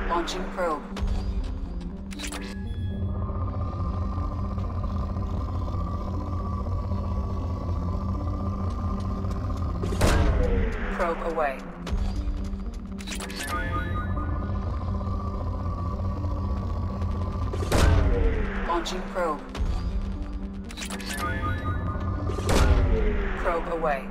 Launching probe. Probe away. Launching probe. Probe away.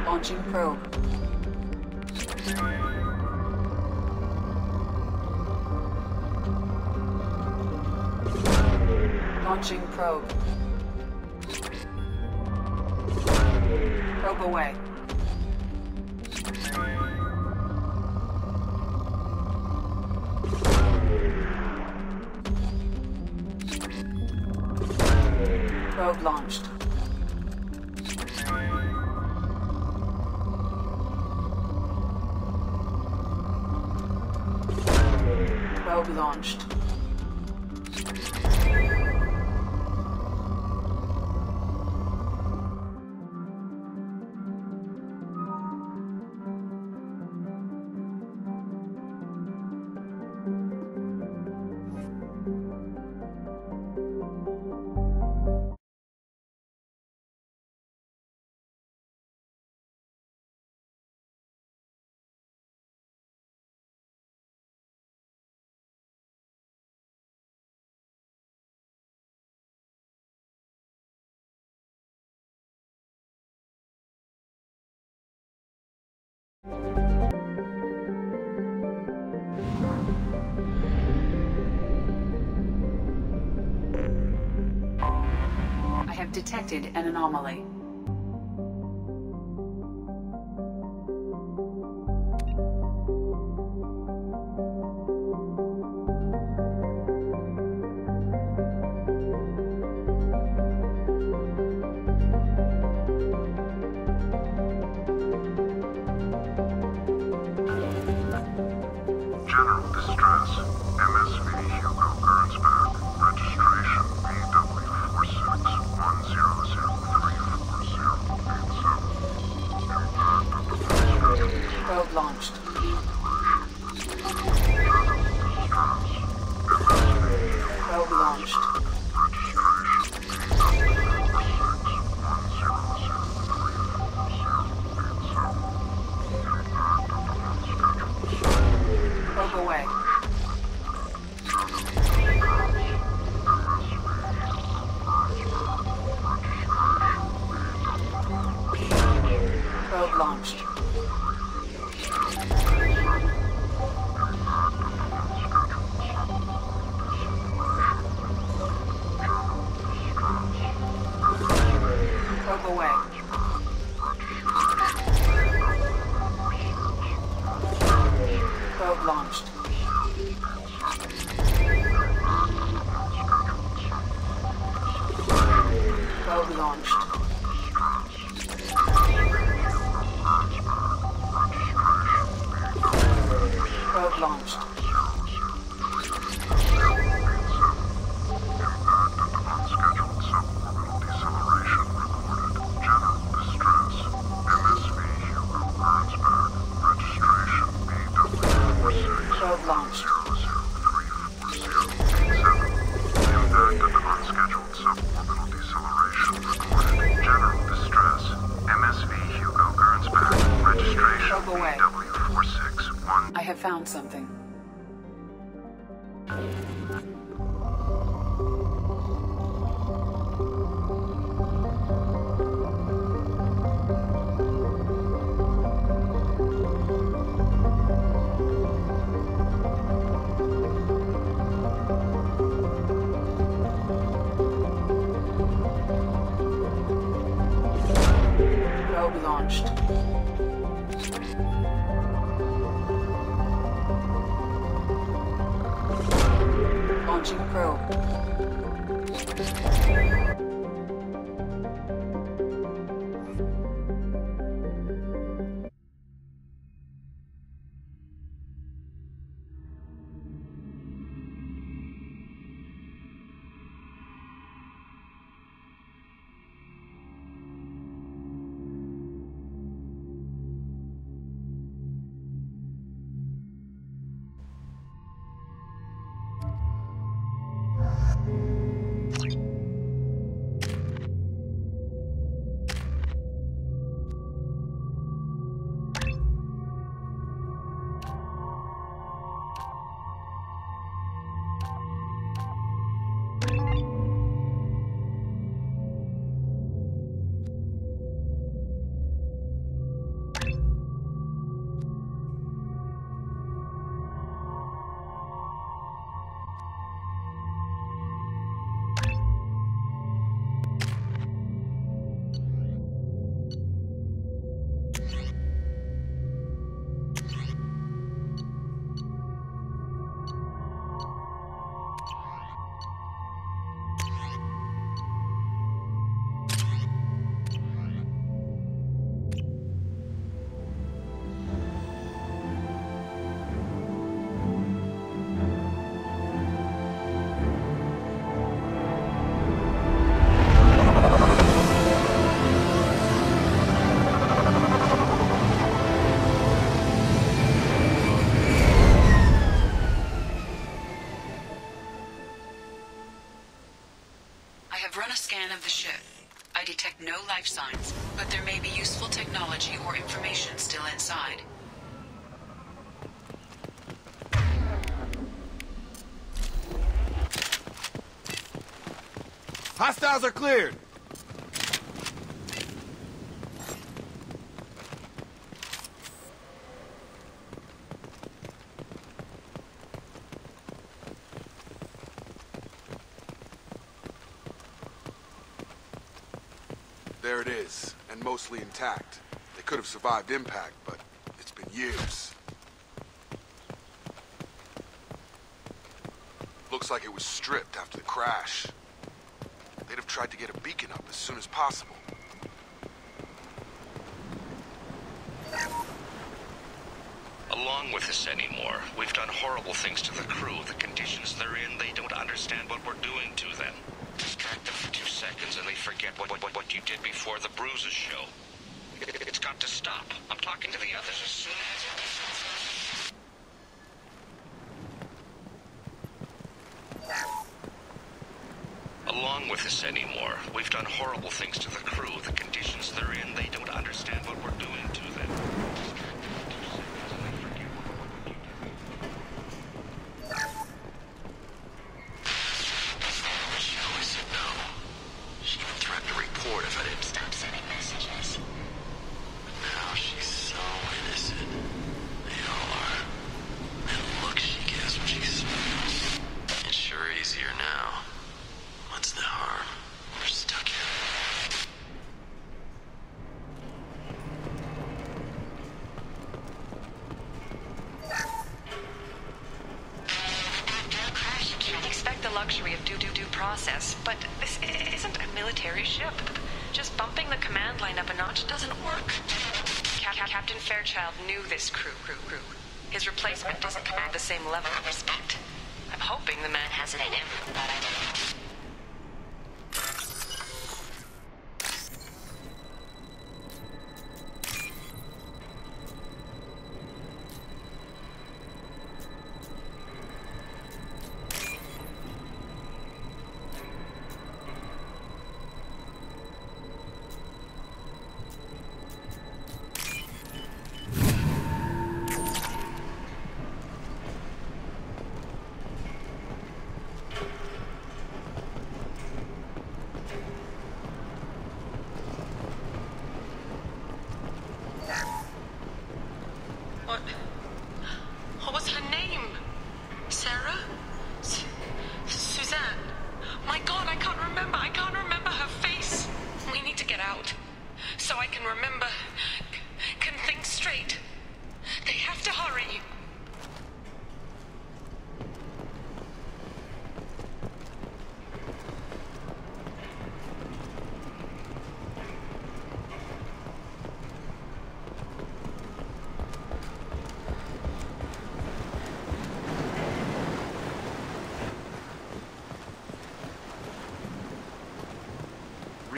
Launching probe. Launching probe. Probe away. Probe launched. Probe launched. I have detected an anomaly. Launched. Probe launched. Probe away. Probe launched. Probe away. Probe launched. Probe launched. Probe launched. Probe launched. Probe away. I have found something. Launching probe. I detect no life signs, but there may be useful technology or information still inside. Hostiles are cleared! There it is, and mostly intact. They could have survived impact, but it's been years. Looks like it was stripped after the crash. They'd have tried to get a beacon up as soon as possible. Along with this anymore. We've done horrible things to the crew. The conditions they're in, they don't understand what we're doing to them. Distract them for 2 seconds and they forget what you did before the bruises show. It's got to stop. I'm talking to the others as soon as... Along with this anymore. We've done horrible things to the crew. The conditions they're in, they don't understand what we're doing to them. Luxury of due process, but this isn't a military ship. Just bumping the command line up a notch doesn't work. Captain Fairchild knew this crew. His replacement doesn't command the same level of respect. I'm hoping the man has it in him, but I don't.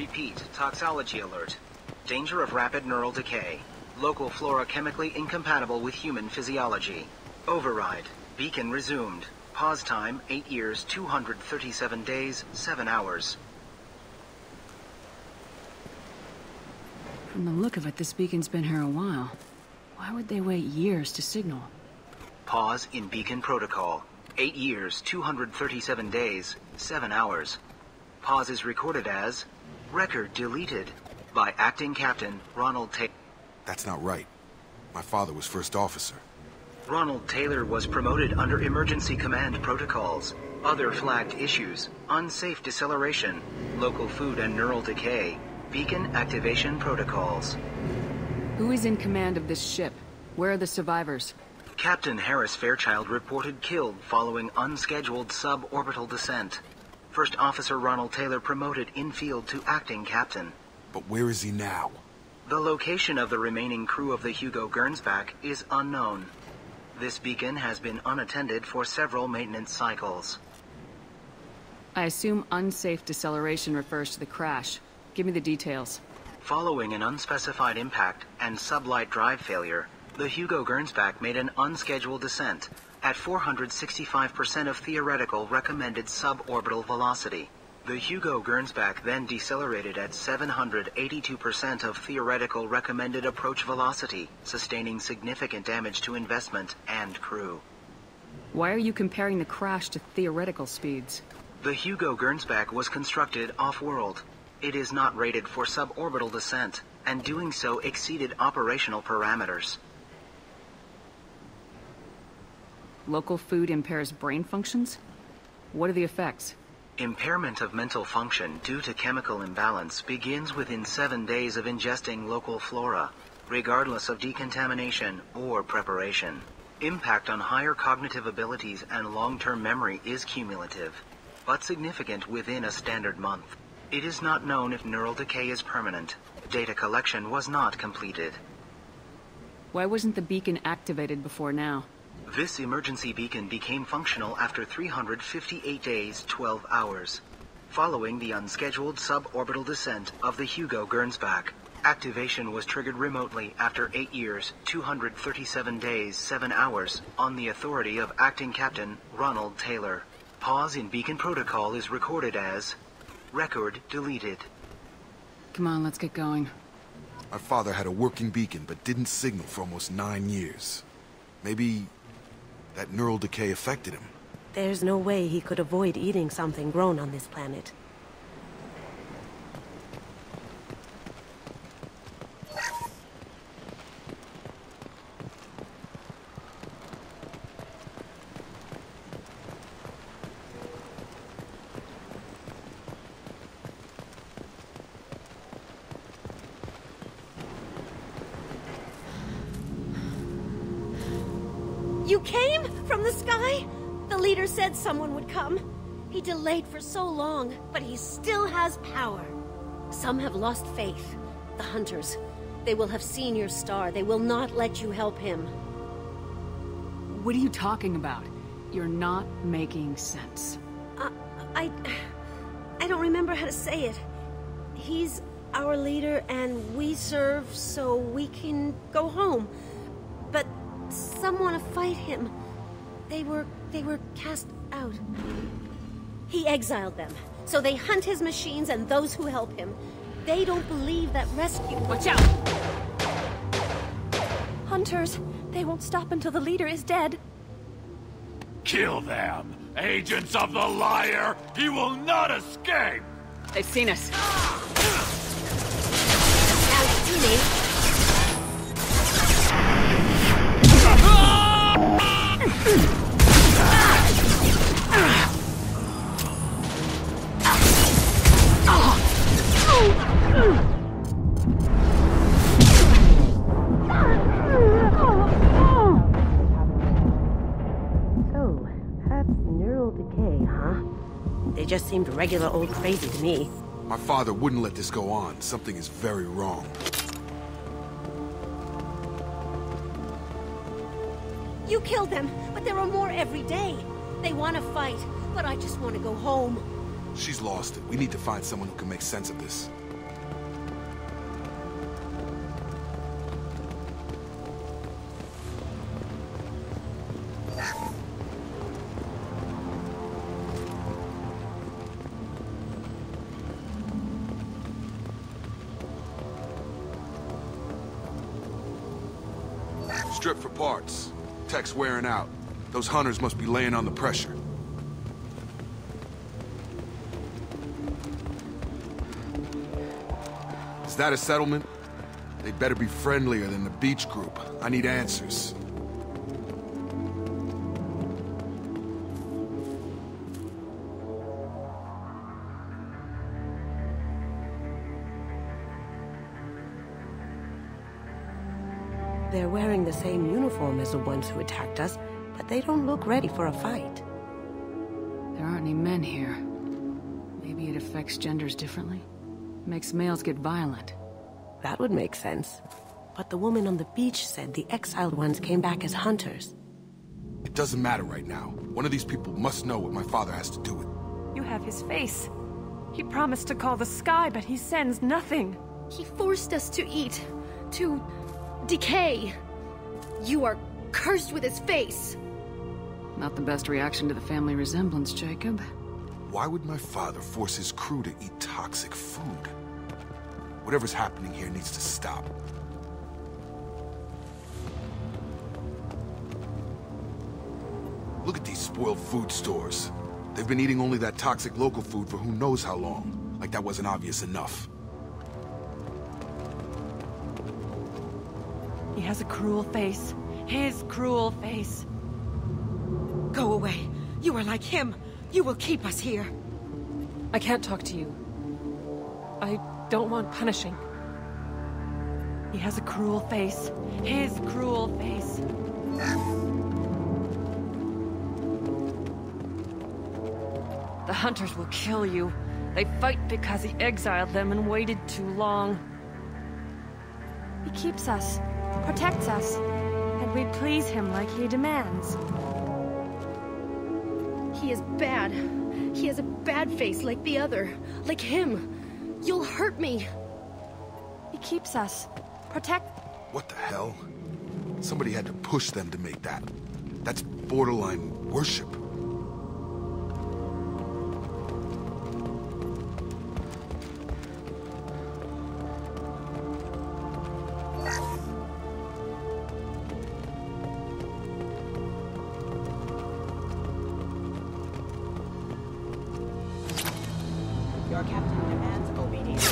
Repeat, toxology alert. Danger of rapid neural decay. Local flora chemically incompatible with human physiology. Override. Beacon resumed. Pause time, 8 years, 237 days, 7 hours. From the look of it, this beacon's been here a while. Why would they wait years to signal? Pause in beacon protocol. 8 years, 237 days, 7 hours. Pause is recorded as record deleted by acting captain Ronald Taylor. That's not right. My father was first officer. Ronald Taylor was promoted under emergency command protocols. Other flagged issues: unsafe deceleration, local food and neural decay, beacon activation protocols. Who is in command of this ship? Where are the survivors? Captain Harris Fairchild reported killed following unscheduled suborbital descent. First Officer Ronald Taylor promoted in-field to acting captain. But where is he now? The location of the remaining crew of the Hugo Gernsback is unknown. This beacon has been unattended for several maintenance cycles. I assume unsafe deceleration refers to the crash. Give me the details. Following an unspecified impact and sublight drive failure, the Hugo Gernsback made an unscheduled descent at 465% of theoretical recommended suborbital velocity. The Hugo Gernsback then decelerated at 782% of theoretical recommended approach velocity, sustaining significant damage to investment and crew. Why are you comparing the crash to theoretical speeds? The Hugo Gernsback was constructed off-world. It is not rated for suborbital descent, and doing so exceeded operational parameters. Local food impairs brain functions? What are the effects? Impairment of mental function due to chemical imbalance begins within 7 days of ingesting local flora, regardless of decontamination or preparation. Impact on higher cognitive abilities and long-term memory is cumulative, but significant within a standard month. It is not known if neural decay is permanent. Data collection was not completed. Why wasn't the beacon activated before now? This emergency beacon became functional after 358 days, 12 hours. Following the unscheduled suborbital descent of the Hugo Gernsback, activation was triggered remotely after 8 years, 237 days, 7 hours, on the authority of Acting Captain Ronald Taylor. Pause in beacon protocol is recorded as record deleted. Come on, let's get going. My father had a working beacon but didn't signal for almost 9 years. Maybe that neural decay affected him. There's no way he could avoid eating something grown on this planet. You came? From the sky? The leader said someone would come. He delayed for so long, but he still has power. Some have lost faith. The hunters. They will have seen your star. They will not let you help him. What are you talking about? You're not making sense. I don't remember how to say it. He's our leader and we serve so we can go home. But some want to fight him. They were cast out. He exiled them, so they hunt his machines and those who help him. They don't believe that rescue... Watch out! Hunters, they won't stop until the leader is dead. Kill them! Agents of the liar! He will not escape! They've seen us. Now you see me. So, that's neural decay, huh? They just seemed regular old crazy to me. My father wouldn't let this go on. Something is very wrong. You killed them, but there are more every day. They want to fight, but I just want to go home. She's lost it. We need to find someone who can make sense of this. Strip for parts. Tech's wearing out. Those hunters must be laying on the pressure. Is that a settlement? They'd better be friendlier than the beach group. I need answers. They're wearing the same uniform as the ones who attacked us, but they don't look ready for a fight. There aren't any men here. Maybe it affects genders differently? Makes males get violent. That would make sense. But the woman on the beach said the exiled ones came back as hunters. It doesn't matter right now. One of these people must know what my father has to do with it. You have his face. He promised to call the sky, but he sends nothing. He forced us to eat, to decay. You are cursed with his face. Not the best reaction to the family resemblance, Jacob. Why would my father force his crew to eat toxic food? Whatever's happening here needs to stop. Look at these spoiled food stores. They've been eating only that toxic local food for who knows how long. Like that wasn't obvious enough. He has a cruel face. His cruel face. Go away. You are like him. You will keep us here. I can't talk to you. I don't want punishing. He has a cruel face. His cruel face. The hunters will kill you. They fight because he exiled them and waited too long. He keeps us, protects us, and we please him like he demands. He is bad. He has a bad face like the other. Like him. You'll hurt me. He keeps us, protect... What the hell? Somebody had to push them to make that. That's borderline worship. Your captain demands obedience.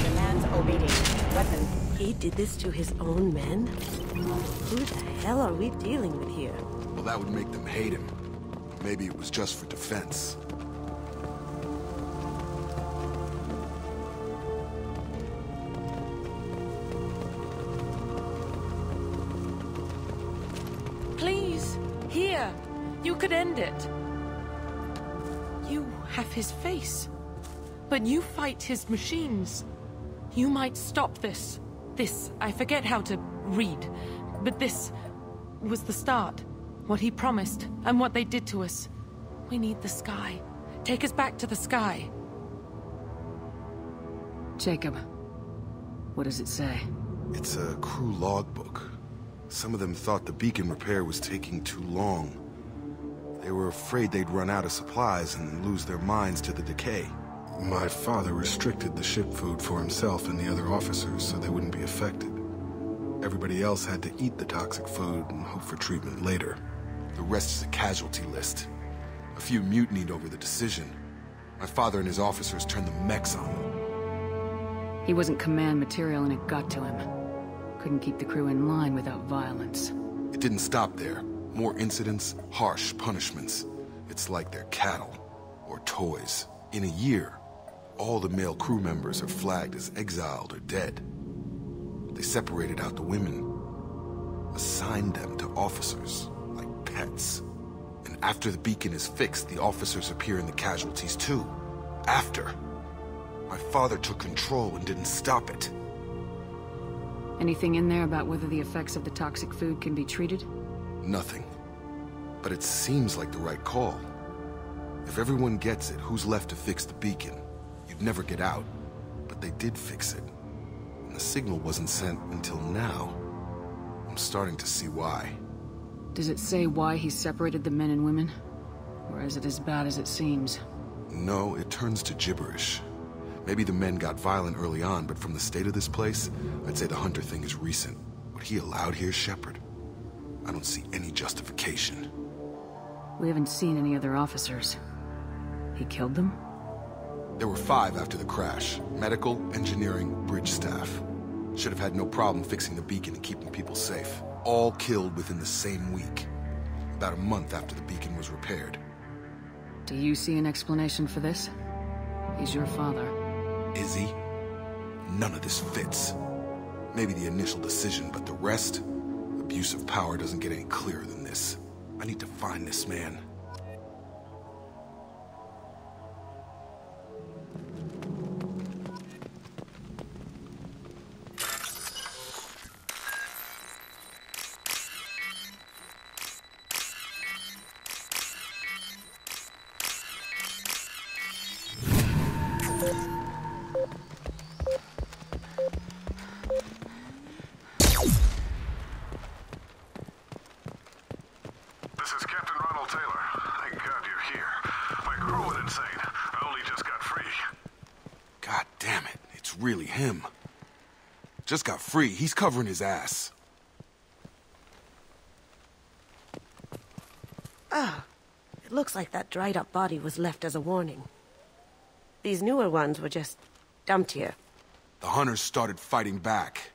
Demands obedience. Weapon. He did this to his own men? Who the hell are we dealing with here? Well, that would make them hate him. Maybe it was just for defense. Please, here. You could end it. You have his face. But you fight his machines. You might stop this. This, I forget how to read. But this was the start. What he promised, and what they did to us. We need the sky. Take us back to the sky. Jacob, what does it say? It's a crew logbook. Some of them thought the beacon repair was taking too long. They were afraid they'd run out of supplies and lose their minds to the decay. My father restricted the ship food for himself and the other officers so they wouldn't be affected. Everybody else had to eat the toxic food and hope for treatment later. The rest is a casualty list. A few mutinied over the decision. My father and his officers turned the mechs on them. He wasn't command material and it got to him. Couldn't keep the crew in line without violence. It didn't stop there. More incidents, harsh punishments. It's like they're cattle, or toys. In a year, all the male crew members are flagged as exiled or dead. They separated out the women, assigned them to officers, like pets. And after the beacon is fixed, the officers appear in the casualties too. After. My father took control and didn't stop it. Anything in there about whether the effects of the toxic food can be treated? Nothing. But it seems like the right call. If everyone gets it, who's left to fix the beacon? You'd never get out. But they did fix it. And the signal wasn't sent until now. I'm starting to see why. Does it say why he separated the men and women? Or is it as bad as it seems? No, it turns to gibberish. Maybe the men got violent early on, but from the state of this place, I'd say the Hunter thing is recent. What he allowed here, Shepard? I don't see any justification. We haven't seen any other officers. He killed them? There were 5 after the crash. Medical, engineering, bridge staff. Should have had no problem fixing the beacon and keeping people safe. All killed within the same week. About a month after the beacon was repaired. Do you see an explanation for this? He's your father. Is he? None of this fits. Maybe the initial decision, but the rest? Abuse of power doesn't get any clearer than this. I need to find this man. Really him. Just got free. He's covering his ass. Ah, it looks like that dried up body was left as a warning. These newer ones were just dumped here. The hunters started fighting back.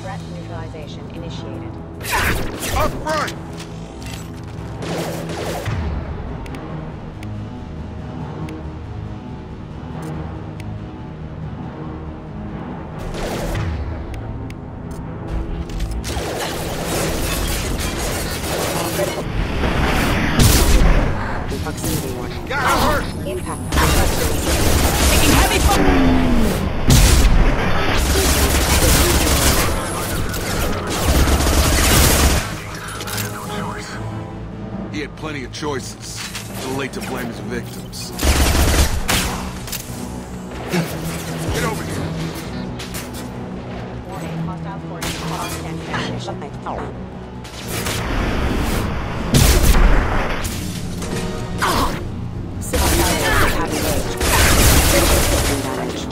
Threat neutralization initiated. Up front! Plenty of choices. Too late to blame his victims. Get over here. Warning, hostile forces crossed and ammunition. Civil fire have engaged. Critical system damage.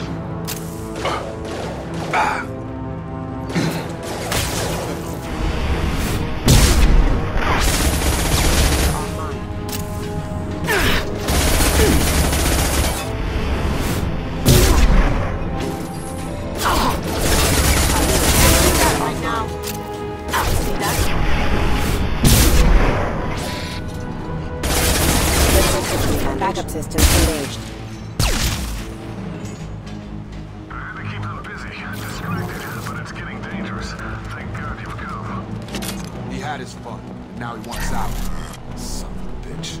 Backup systems engaged. I had to keep them busy, distracted, but it's getting dangerous. Thank God you've come. He had his fun. Now he wants out. Son of a bitch.